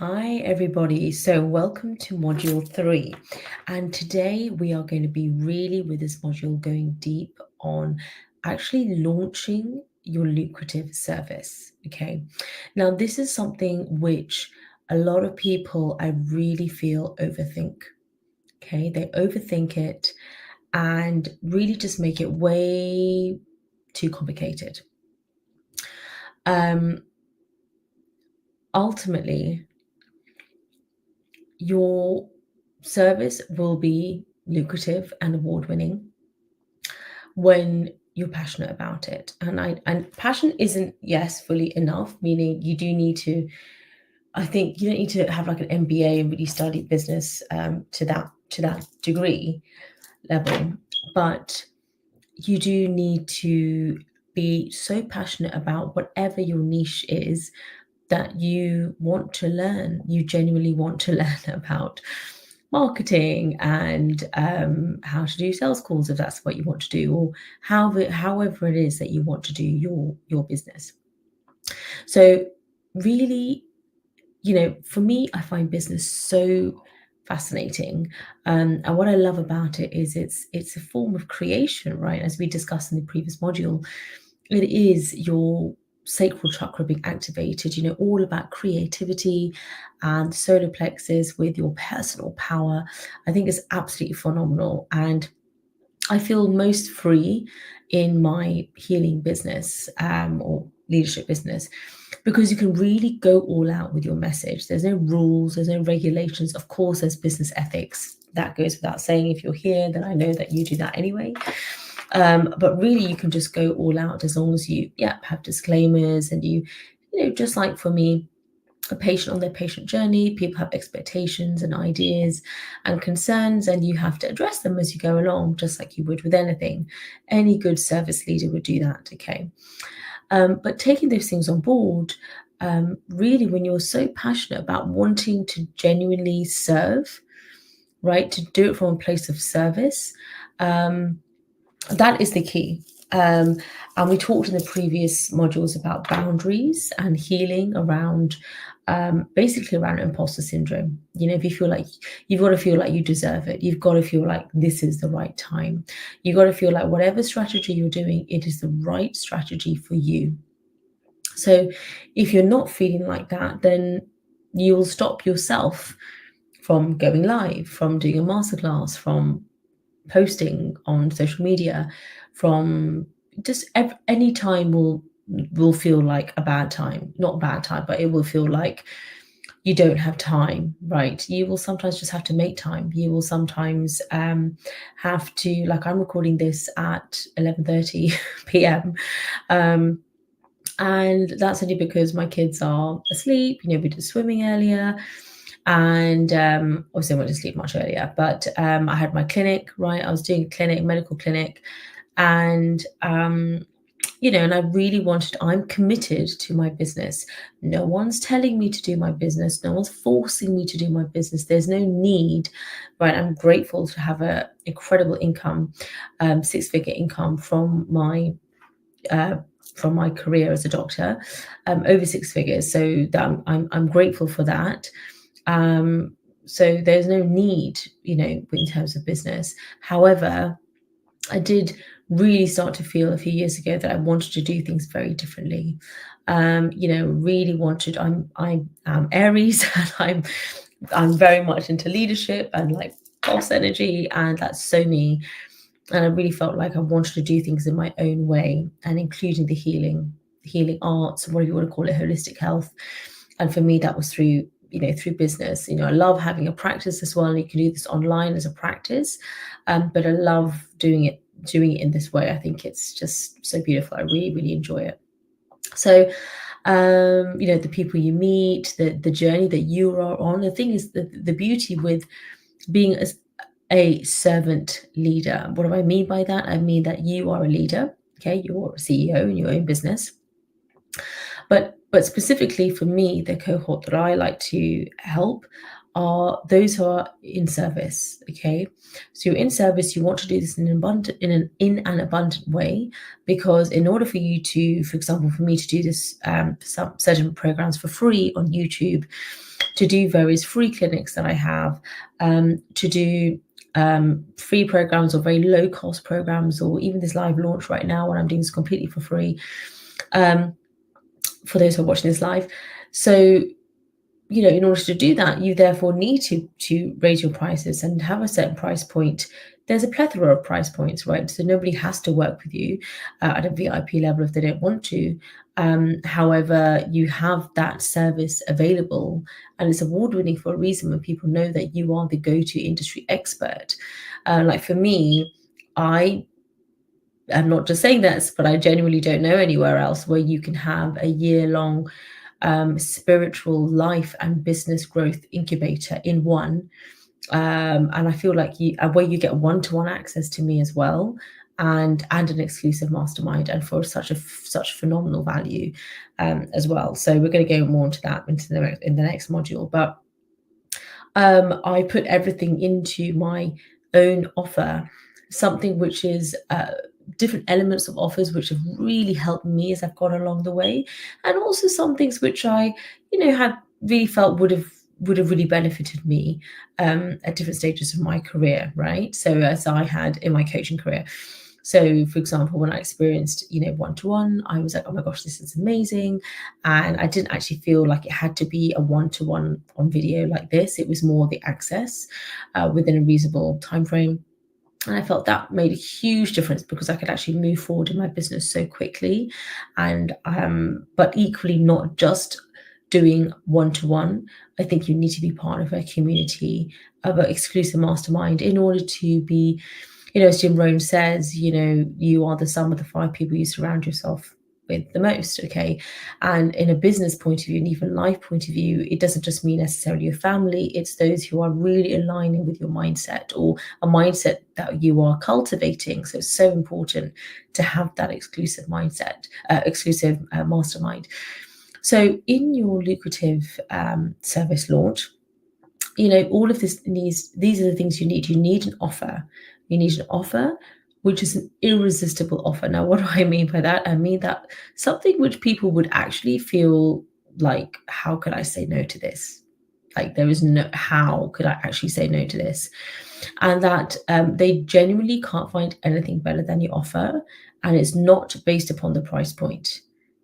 Hi, everybody. So, welcome to Module 3. And today we are going to be really, with this module, going deep on actually launching your lucrative service. Okay. Now, this is something which a lot of people, I really feel, overthink. Okay. They overthink it and really just make it way too complicated. Ultimately, your service will be lucrative and award-winning when you're passionate about it. And passion isn't, yes, fully enough, meaning you do need to, I think you don't need to have like an MBA and really study business to that degree level, but you do need to be so passionate about whatever your niche is that you want to learn, you genuinely want to learn about marketing and how to do sales calls if that's what you want to do, or however it is that you want to do your business. So really, for me, I find business so fascinating, and what I love about it is it's a form of creation, right? As we discussed in the previous module, it is your sacral chakra being activated, all about creativity and solar plexus with your personal power. I think it's absolutely phenomenal. And I feel most free in my healing business or leadership business because you can really go all out with your message. There's no rules, there's no regulations. Of course, there's business ethics. That goes without saying. If you're here, then I know that you do that anyway. But really, you can just go all out as long as you, have disclaimers and you just like for me, a patient on their patient journey, people have expectations and ideas and concerns, and you have to address them as you go along, just like you would with anything. Any good service leader would do that, okay? But taking those things on board, really, when you're so passionate about wanting to genuinely serve, right, to do it from a place of service, that is the key. And we talked in the previous modules about boundaries and healing around, basically around imposter syndrome. If you feel like you've got to feel like you deserve it, you've got to feel like this is the right time. You've got to feel like whatever strategy you're doing, it is the right strategy for you. So if you're not feeling like that, then you will stop yourself from going live, from doing a masterclass, from posting on social media, from just any time will feel like a bad time. Not a bad time, but it will feel like you don't have time, right? You will sometimes just have to make time. You will sometimes have to, like I'm recording this at 11:30 p.m. And that's only because my kids are asleep. We did swimming earlier. And obviously I went to sleep much earlier, but I had my clinic, right? I was doing a clinic, medical clinic, and and I really I'm committed to my business. No one's telling me to do my business. No one's forcing me to do my business. There's no need, right? I'm grateful to have an incredible income, 6-figure income from my career as a doctor, over 6 figures. So that I'm grateful for that. So there's no need, in terms of business. However, I did really start to feel a few years ago that I wanted to do things very differently. Really wanted. I'm Aries, and I'm very much into leadership and like boss energy, and that's so me. And I really felt like I wanted to do things in my own way, and including the healing arts, whatever you want to call it, holistic health. And for me, that was through business. I love having a practice as well, and you can do this online as a practice. But I love doing it in this way. I think it's just so beautiful. I really, really enjoy it. So, the people you meet, the journey that you are on. The thing is, the beauty with being a servant leader. What do I mean by that? I mean that you are a leader. Okay, you're a CEO in your own business. But specifically for me, the cohort that I like to help are those who are in service. Okay, so you're in service. You want to do this in an abundant way, because in order for you to, for example, for me to do this, some certain programs for free on YouTube, to do various free clinics that I have, to do free programs or very low cost programs, or even this live launch right now when I'm doing this completely for free, for those who are watching this live. So, in order to do that, you therefore need to raise your prices and have a certain price point. There's a plethora of price points, right? So nobody has to work with you at a VIP level if they don't want to. However, you have that service available, and it's award-winning for a reason when people know that you are the go-to industry expert. Like for me, I'm not just saying this, but I genuinely don't know anywhere else where you can have a year-long spiritual life and business growth incubator in one. And I feel like where you get one-to-one access to me as well, and an exclusive mastermind, and for such phenomenal value as well. So we're going to go more into that in the next module. But I put everything into my own offer, something which is different elements of offers which have really helped me as I've gone along the way, and also some things which I, had really felt would have really benefited me at different stages of my career, right? So as I had in my coaching career. So for example, when I experienced, one-to-one, I was like, oh my gosh, this is amazing. And I didn't actually feel like it had to be a one-to-one on video like this. It was more the access within a reasonable time frame. And I felt that made a huge difference because I could actually move forward in my business so quickly. And but equally, not just doing one-to-one. I think you need to be part of a community, of an exclusive mastermind, in order to be, as Jim Rohn says, you are the sum of the 5 people you surround yourself with the most. Okay. And in a business point of view, and even life point of view, it doesn't just mean necessarily your family. It's those who are really aligning with your mindset, or a mindset that you are cultivating. So it's so important to have that exclusive mindset, exclusive mastermind. So in your lucrative service launch, all of these are the things you need. You need an offer. You need an offer which is an irresistible offer. Now, what do I mean by that? I mean that something which people would actually feel like, how could I say no to this? Like, there is no, how could I actually say no to this? And that they genuinely can't find anything better than your offer. And it's not based upon the price point.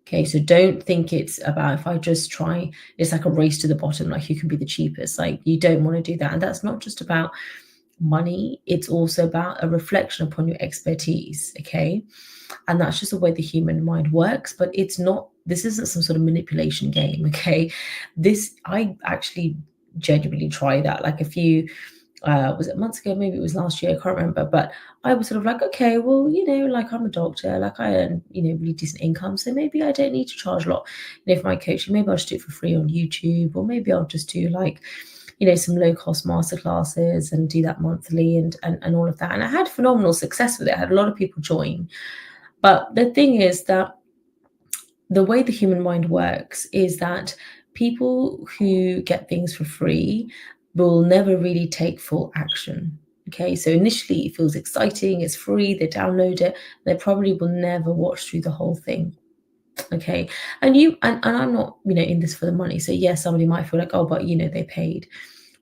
Okay, so don't think it's about, if I just try, it's like a race to the bottom, like who can be the cheapest. Like, you don't want to do that. And that's not just about money, it's also about a reflection upon your expertise. Okay, and that's just the way the human mind works. But this isn't some sort of manipulation game. Okay, I actually genuinely tried that like a few was it months ago, maybe it was last year, I can't remember, but I was sort of like, okay, well, like I'm a doctor, like I earn, really decent income, so maybe I don't need to charge a lot, for my coaching. Maybe I'll just do it for free on YouTube, or maybe I'll just do like, some low cost masterclasses and do that monthly and all of that. And I had phenomenal success with it. I had a lot of people join. But the thing is that the way the human mind works is that people who get things for free will never really take full action. Okay, so initially it feels exciting, it's free, they download it, they probably will never watch through the whole thing. Okay, and I'm not, in this for the money. So yes, somebody might feel like, oh, but they paid.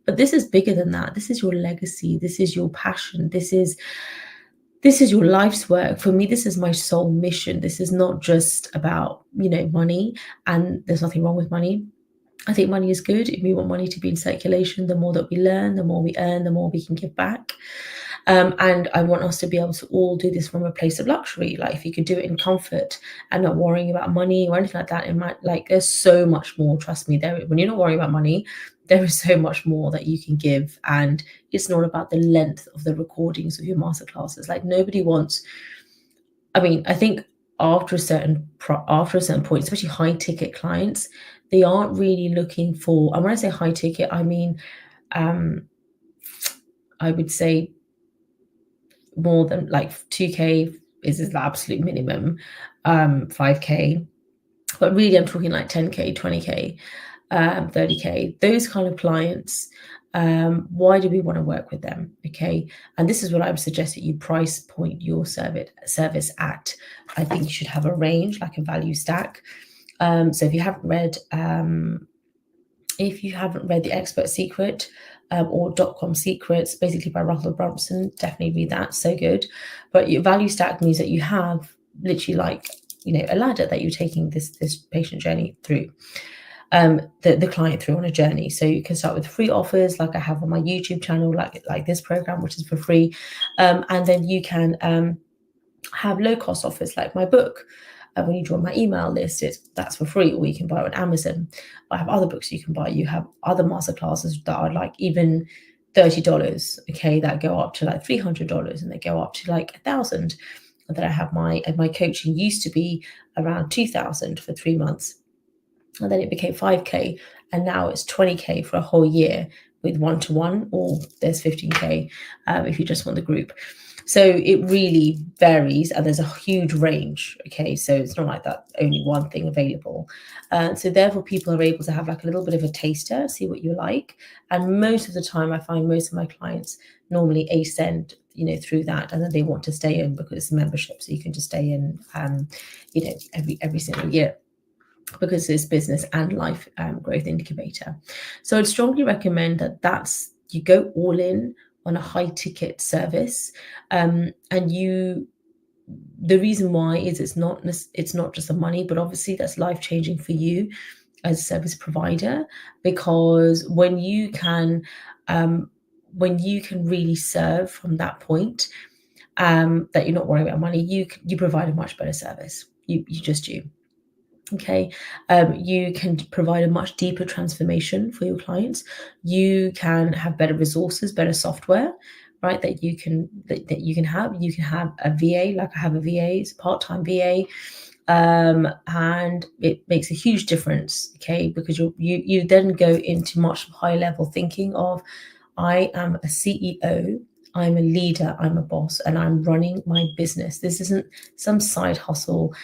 But this is bigger than that. This is your legacy. This is your passion. This is your life's work. For me, this is my soul mission. This is not just about, money. And there's nothing wrong with money. I think money is good. If we want money to be in circulation, the more that we learn, the more we earn, the more we can give back. And I want us to be able to all do this from a place of luxury. Like, if you could do it in comfort and not worrying about money or anything like that, it might, like, there's so much more. Trust me, when you're not worrying about money, there is so much more that you can give. And it's not about the length of the recordings of your masterclasses. Like, nobody wants, I think after a certain point, especially high ticket clients, they aren't really looking for, and when I say high ticket, I mean, I would say more than like 2K is the absolute minimum, 5K, but really I'm talking like 10K, 20K, 30K, those kind of clients. Why do we want to work with them? Okay, and this is what I would suggest that you price point your service at. I think you should have a range, like a value stack. So if you haven't read If you haven't read The Expert Secret or .com Secrets, basically by Russell Brunson, definitely read that. So good. But your value stack means that you have literally like, a ladder that you're taking this patient journey through, the client through on a journey. So you can start with free offers, like I have on my YouTube channel, like this program, which is for free, and then you can have low cost offers like my book. When you join my email list, that's for free, or you can buy it on Amazon. I have other books you can buy. You have other masterclasses that are like even $30, okay, that go up to like $300, and they go up to like 1,000. And then I have my coaching used to be around 2,000 for 3 months, and then it became 5K, and now it's 20K for a whole year with one-to-one, or there's 15K if you just want the group. So it really varies, and there's a huge range. Okay, so it's not like that only one thing available. So therefore, people are able to have like a little bit of a taster, see what you like. And most of the time, I find most of my clients normally ascend, through that, and then they want to stay in because it's a membership, so you can just stay in, every single year, because it's business and life growth incubator. So I'd strongly recommend that you go all in on a high ticket service, and the reason why is it's not just the money, but obviously that's life changing for you as a service provider, because when you can really serve from that point, that you're not worrying about money, you provide a much better service. You just do. Okay, you can provide a much deeper transformation for your clients. You can have better resources, better software, right? That you can have. You can have a VA, like I have a VA, it's a part-time VA, and it makes a huge difference. Okay, because you then go into much higher level thinking of, I am a CEO. I'm a leader, I'm a boss, and I'm running my business. This isn't some side hustle.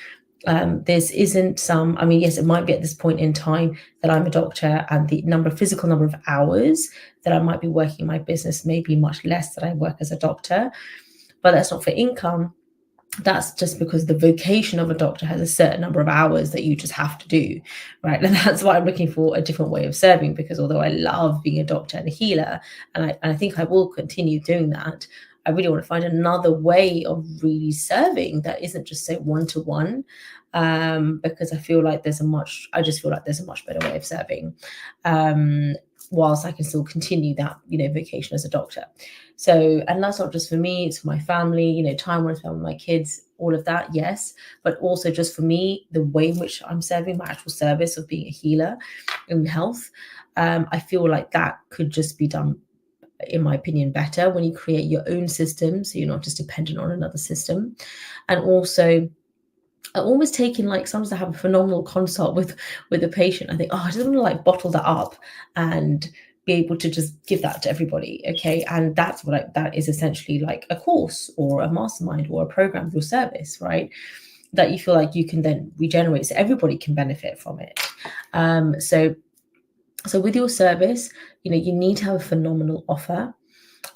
This isn't some, yes, it might be at this point in time that I'm a doctor, and the physical number of hours that I might be working in my business may be much less than I work as a doctor, but that's not for income. That's just because the vocation of a doctor has a certain number of hours that you just have to do, right? And that's why I'm looking for a different way of serving, because although I love being a doctor and a healer, and I think I will continue doing that, I really want to find another way of really serving that isn't just say one-to-one, because I feel like there's a much better way of serving, whilst I can still continue that, vocation as a doctor. So, and that's not just for me, it's for my family, time when I spend with my kids, all of that, yes, but also just for me, the way in which I'm serving, my actual service of being a healer in health. I feel like that could just be done, in my opinion, better when you create your own system, so you're not just dependent on another system. And also, I almost taking, like, sometimes I have a phenomenal consult with a patient. I think, I just want to like bottle that up and be able to just give that to everybody. Okay, and that's that is essentially like a course or a mastermind or a program or service, right? That you feel like you can then regenerate, so everybody can benefit from it. So with your service, you need to have a phenomenal offer.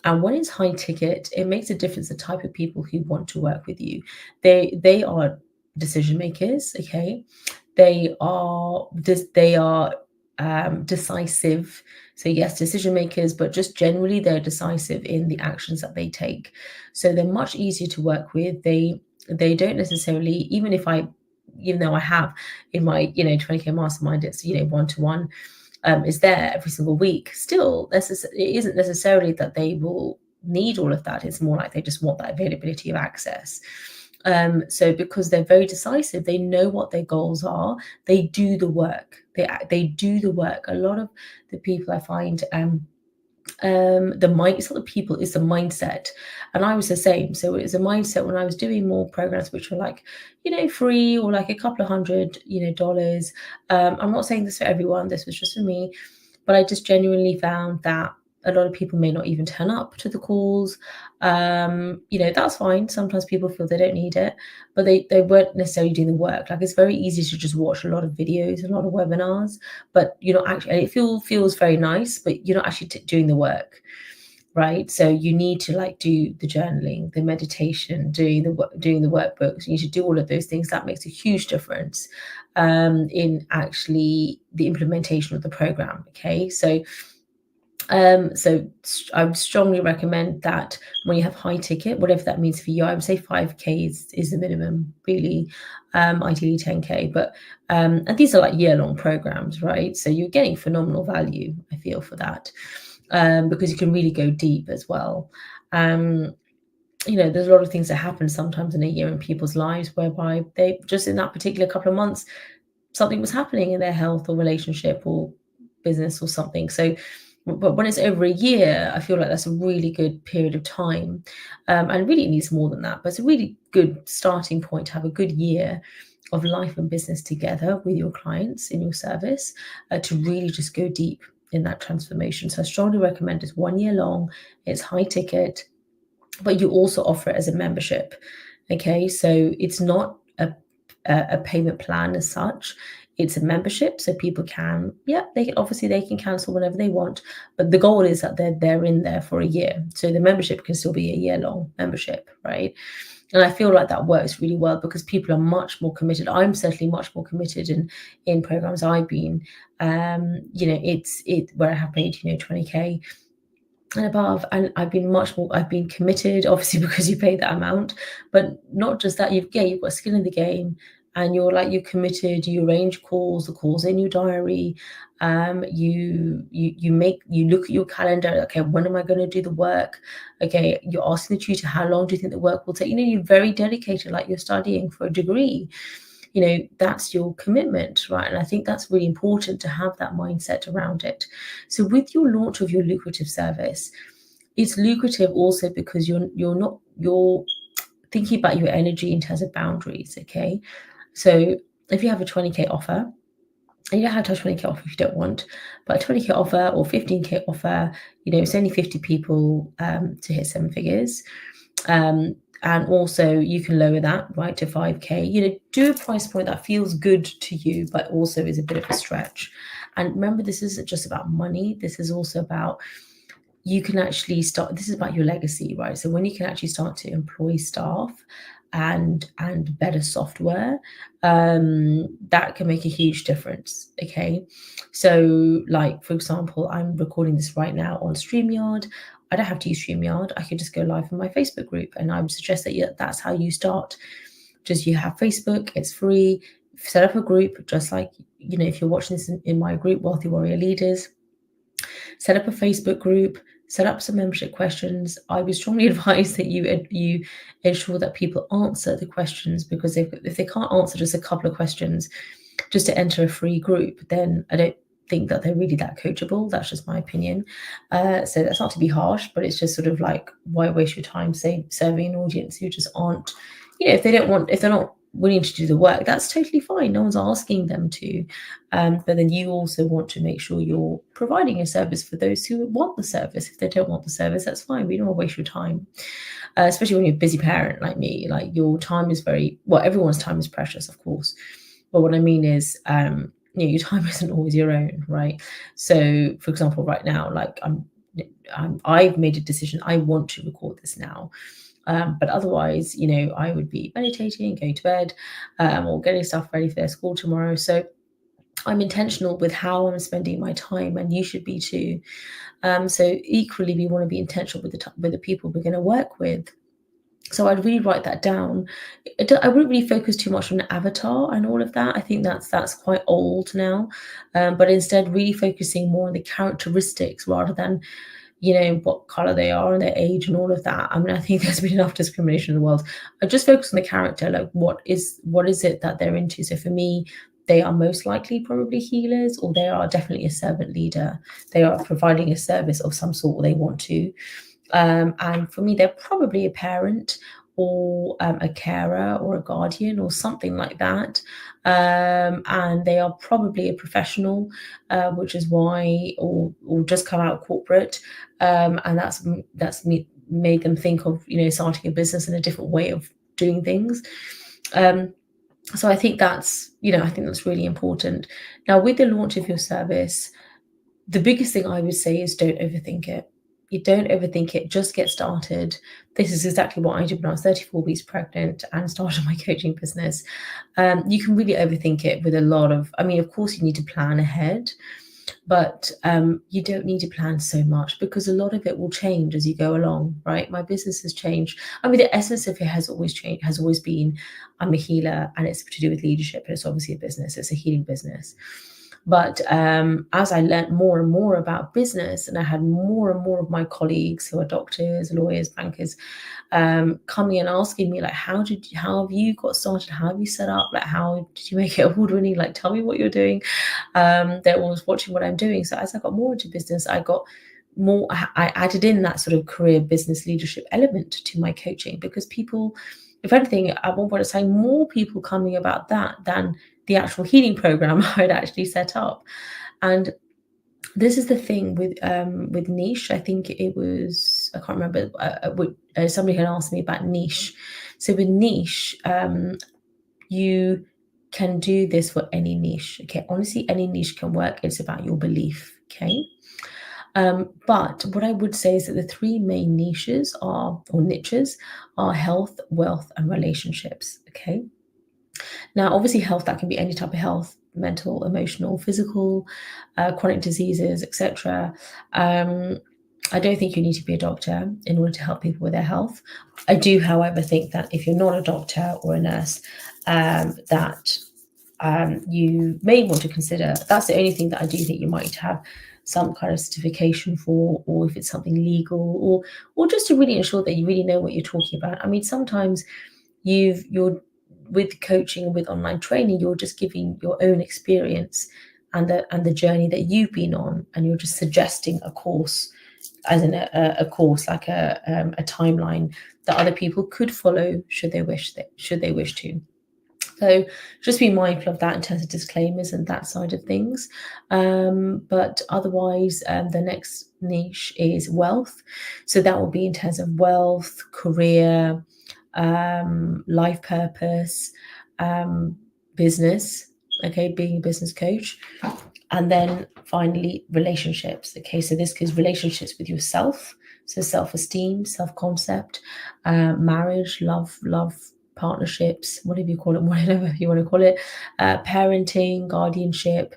And when it's high ticket, it makes a difference the type of people who want to work with you. They are decision makers, okay? They are decisive. So yes, decision makers, but just generally they're decisive in the actions that they take. So they're much easier to work with. They don't necessarily, even though I have in my 20K mastermind, it's one-to-one, is there every single week. Still, it isn't necessarily that they will need all of that. It's more like they just want that availability of access. So because they're very decisive, they know what their goals are. They do the work. They do the work. A lot of the people I find, it's not the people, it's the mindset. And I was the same. So it was a mindset when I was doing more programs which were like, free, or like a couple of $100, dollars. I'm not saying this for everyone, this was just for me, but I just genuinely found that a lot of people may not even turn up to the calls. That's fine. Sometimes people feel they don't need it, but they weren't necessarily doing the work. Like, it's very easy to just watch a lot of videos, a lot of webinars, but you're not actually, and it feels very nice, but you're not actually doing the work. right? So you need to like do the journaling, the meditation, doing the workbooks. You need to do all of those things. That makes a huge difference in actually the implementation of the program. Okay, so I would strongly recommend that when you have high ticket, whatever that means for you, I would say 5K is the minimum, really, ideally 10K. But and these are like year-long programs, right? So you're getting phenomenal value, I feel, for that, because you can really go deep as well. There's a lot of things that happen sometimes in a year in people's lives whereby they just in that particular couple of months, something was happening in their health or relationship or business or something. So, but when it's over a year, I feel like that's a really good period of time. And really it needs more than that, but it's a really good starting point to have a good year of life and business together with your clients in your service, to really just go deep in that transformation. So I strongly recommend it's 1 year long, it's high ticket, but you also offer it as a membership. Okay, so it's not a payment plan as such. It's a membership, so people can, they can cancel whenever they want, but the goal is that they're in there for a year. So the membership can still be a year-long membership, right? And I feel like that works really well because people are much more committed. I'm certainly much more committed in programs I've been. It's where I have paid 20K and above, and I've been committed, obviously, because you pay that amount, but not just that, you've got skin in the game, and you're committed, you arrange calls, the calls in your diary, you look at your calendar, okay, when am I going to do the work? Okay, you're asking the tutor, how long do you think the work will take? You're very dedicated, like you're studying for a degree. That's your commitment, right? And I think that's really important to have that mindset around it. So with your launch of your lucrative service, it's lucrative also because you're thinking about your energy in terms of boundaries. Okay, so if you have a 20K offer, and you don't have to have 20K offer if you don't want, but a 20K offer or 15K offer, it's only 50 people to hit 7 figures. And also you can lower that right to 5K. Do a price point that feels good to you, but also is a bit of a stretch. And remember, this isn't just about money. This is also about, you can actually start, this is about your legacy, right? So when you can actually start to employ staff and better software, that can make a huge difference. Okay, so like, for example, I'm recording this right now on StreamYard. I don't have to use StreamYard. I could just go live in my Facebook group, and I would suggest that that's how you start. Just, you have Facebook, it's free, set up a group, just like, if you're watching this in my group, Wealthy Warrior Leaders, set up a Facebook group, set up some membership questions. I would strongly advise that you ensure that people answer the questions, because if they can't answer just a couple of questions just to enter a free group, then I don't think that they're really that coachable. That's just my opinion. So that's not to be harsh, but it's just sort of like, why waste your time serving an audience who just aren't, if they're not willing to do the work, that's totally fine. No one's asking them to. But then you also want to make sure you're providing a service for those who want the service. If they don't want the service, that's fine. We don't want to waste your time, especially when you're a busy parent like me. Like, your time is everyone's time is precious, of course. But what I mean is, your time isn't always your own, right? So, for example, right now, like I've made a decision. I want to record this now. But otherwise, I would be meditating, going to bed, or getting stuff ready for their school tomorrow. So I'm intentional with how I'm spending my time, and you should be too. So equally, we want to be intentional with the people we're going to work with. So I'd really write that down. I wouldn't really focus too much on the avatar and all of that. I think that's quite old now. But instead, really focusing more on the characteristics rather than, what color they are and their age and all of that. I mean, I think there's been enough discrimination in the world. I just focus on the character, like what is it that they're into. So for me, they are most likely probably healers, or they are definitely a servant leader. They are providing a service of some sort, or they want to. And for me, they're probably a parent, or a carer, or a guardian, or something like that. And they are probably a professional, which is why, or just come out corporate, and that's made them think of starting a business in a different way of doing things. So I think that's really important. Now, with the launch of your service, the biggest thing I would say is don't overthink it. You don't overthink it, just get started. This is exactly what I did when I was 34 weeks pregnant and started my coaching business. You can really overthink it with a lot of, I mean, of course you need to plan ahead, but you don't need to plan so much because a lot of it will change as you go along, right? My business has changed. I mean, the essence of it has always changed, has always been I'm a healer and it's to do with leadership. And it's obviously a business, it's a healing business. But as I learned more and more about business, and I had more and more of my colleagues who are doctors, lawyers, bankers, coming and asking me, like, how have you got started? How have you set up? Like, how did you make it award winning? Like, tell me what you're doing. They're always watching what I'm doing. So as I got more into business, I added in that sort of career business leadership element to my coaching, because people, if anything, at one point I was saying more people coming about that than the actual healing program I'd actually set up. And this is the thing with niche. I think it was, I can't remember, somebody had asked me about niche. So with niche, you can do this for any niche. Okay, honestly, any niche can work. It's about your belief. Okay. But what I would say is that the three main niches or niches are health, wealth, and relationships. Okay. Now, obviously, health, that can be any type of health, mental, emotional, physical, chronic diseases, etc. I don't think you need to be a doctor in order to help people with their health. I do, however, think that if you're not a doctor or a nurse, that you may want to consider. That's the only thing that I do think you might have some kind of certification for, or if it's something legal, or just to really ensure that you really know what you're talking about. I mean, sometimes you're with coaching, with online training, you're just giving your own experience and the journey that you've been on, and you're just suggesting a course, as in a course, like a timeline that other people could follow should they wish to. So just be mindful of that in terms of disclaimers and that side of things. But otherwise, the next niche is wealth. So that will be in terms of wealth, career, life purpose, business, okay, being a business coach. And then finally, relationships. Okay, so this is relationships with yourself. So self-esteem, self-concept, marriage, love, partnerships, whatever you call it, whatever you want to call it, parenting, guardianship,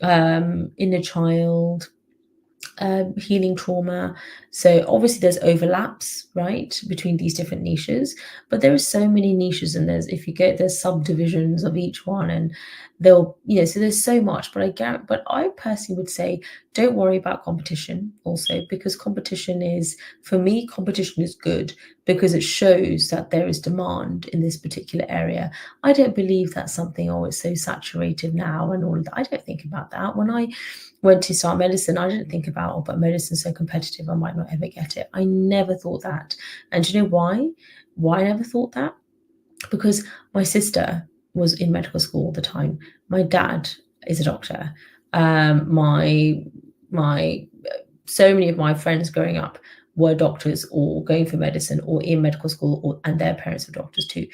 inner child, healing trauma. So obviously there's overlaps, right, between these different niches, but there are so many niches, and there's subdivisions of each one, and so there's so much. But I personally would say don't worry about competition also, because competition is good because it shows that there is demand in this particular area. I don't believe that's something, oh, it's so saturated now and all of that. I don't think about that. When I went to start medicine, I didn't think about, oh, but medicine's so competitive, I might not ever get it. I never thought that. And do you know why? Why I never thought that? Because my sister was in medical school all the time. My dad is a doctor. My so many of my friends growing up were doctors or going for medicine or in medical school, and their parents were doctors too.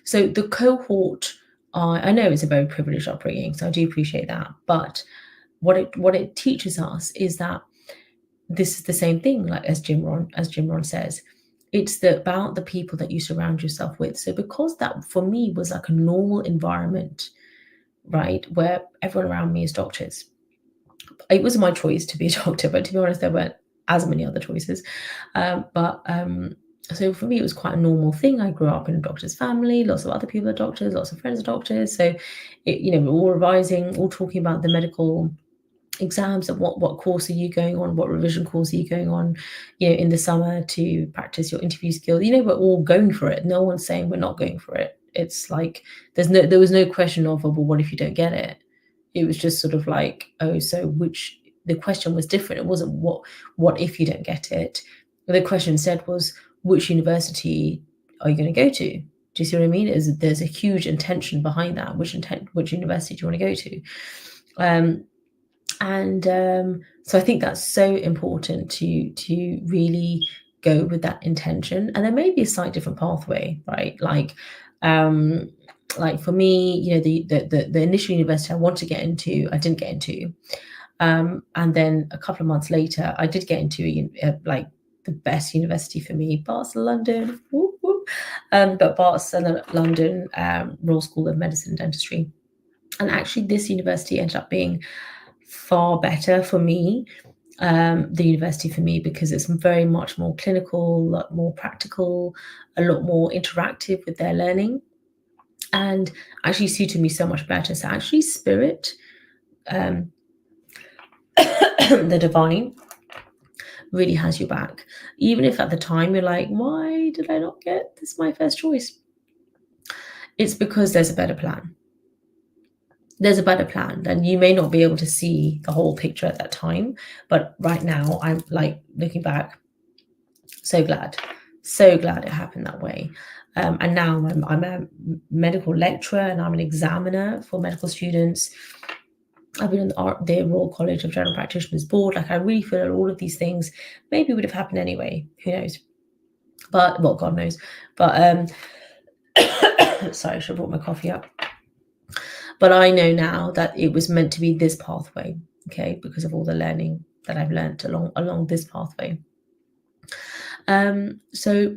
So the cohort, I know it's a very privileged upbringing, so I do appreciate that. But what it teaches us is that this is the same thing, like as Jim Rohn says, it's about the people that you surround yourself with. So because that for me was like a normal environment, right, where everyone around me is doctors. It was my choice to be a doctor, but to be honest, there weren't as many other choices. So for me, it was quite a normal thing. I grew up in a doctor's family. Lots of other people are doctors. Lots of friends are doctors. So, we're all revising, all talking about the medical exams and what course are you going on, what revision course are you going on, in the summer to practice your interview skills. We're all going for it. No one's saying we're not going for it. It's like there was no question of, well, what if you don't get it? It was just sort of like, oh, so the question was different. It wasn't what if you don't get it. The question said was, which university are you going to go to? Do you see what I mean? There's a huge intention behind that. Which university do you want to go to? So I think that's so important to really go with that intention. And there may be a slightly different pathway, right? Like for me, the initial university I want to get into, I didn't get into. And then a couple of months later, I did get into like the best university for me, Barts London, whoop, whoop. But Barts London Royal School of Medicine and Dentistry. And actually, this university ended up being far better for me, the university for me, because it's very much more clinical, a lot more practical, a lot more interactive with their learning, and actually suited me so much better. So actually, Spirit, the divine, really has your back. Even if at the time you're like, why did I not get this my first choice? It's because there's a better plan. There's a better plan, and you may not be able to see the whole picture at that time, but right now I'm like looking back, so glad it happened that way. And now I'm a medical lecturer and I'm an examiner for medical students. I've been on the Royal College of General Practitioners board. Like, I really feel that all of these things maybe would have happened anyway. Who knows? But, well, God knows. But sorry, I should have brought my coffee up. But I know now that it was meant to be this pathway, okay, because of all the learning that I've learned along this pathway. So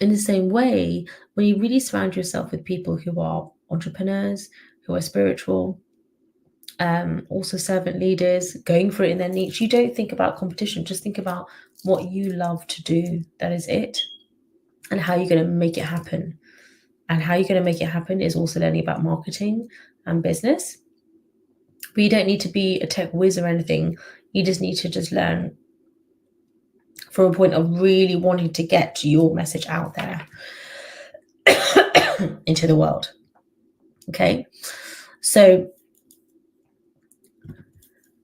in the same way, when you really surround yourself with people who are entrepreneurs, who are spiritual, also servant leaders, going for it in their niche, you don't think about competition, just think about what you love to do. That is it. And how you're going to make it happen. And how you're going to make it happen is also learning about marketing and business. But you don't need to be a tech whiz or anything. You just need to just learn from a point of really wanting to get your message out there into the world. Okay. So